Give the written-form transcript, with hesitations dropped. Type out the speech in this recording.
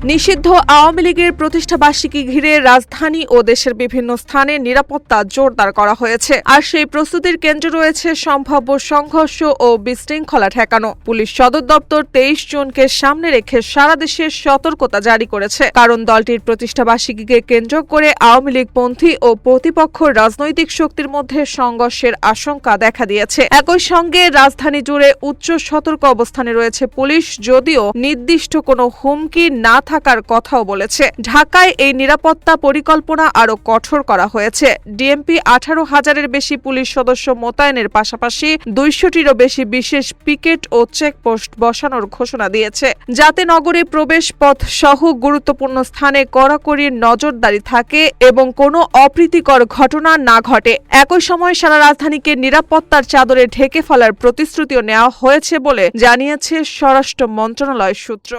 নিষিদ্ধ আওয়ামী লীগের প্রতিষ্ঠাবার্ষিকী ঘিরে রাজধানী ও দেশের বিভিন্ন স্থানে নিরাপত্তা জোরদার করা হয়েছে। আর সেই প্রস্তুতির কেন্দ্রে রয়েছে সম্ভাব্য সংঘর্ষ ও বিশৃঙ্খলা ঠেকানো। পুলিশ সদর দপ্তর 23 জুনকে সামনে রেখে সারা দেশে সতর্কতা জারি করেছে, কারণ দলটির প্রতিষ্ঠাবার্ষিকীকে কেন্দ্র করে আওয়ামী লীগপন্থী ও প্রতিপক্ষ রাজনৈতিক শক্তির মধ্যে সংঘর্ষের আশঙ্কা দেখা দিয়েছে। একই সঙ্গে রাজধানী জুড়ে উচ্চ সতর্ক অবস্থানে রয়েছে পুলিশ, যদিও নির্দিষ্ট কোনো হুমকি না থাকার কথাও বলেছে। ঢাকায় এই নিরাপত্তা পরিকল্পনা আরও কঠোর করা হয়েছে। ডিএমপি 18,000-এর বেশি পুলিশ সদস্য মোতায়েনের পাশাপাশি 200-টিরও বেশি বিশেষ পিকেট ও চেকপোস্ট বসানোর ঘোষণা দিয়েছে, যাতে নগরে প্রবেশ পথ সহ গুরুত্বপূর্ণ স্থানে কড়াকড়ি নজরদারি থাকে এবং কোনো অপ্রীতিকর ঘটনা না ঘটে। একই সময় সারা রাজধানীকে নিরাপত্তার চাদরে ঢেকে ফেলার প্রতিশ্রুতিও নেওয়া হয়েছে বলে জানিয়েছে স্বরাষ্ট্র মন্ত্রণালয় সূত্র।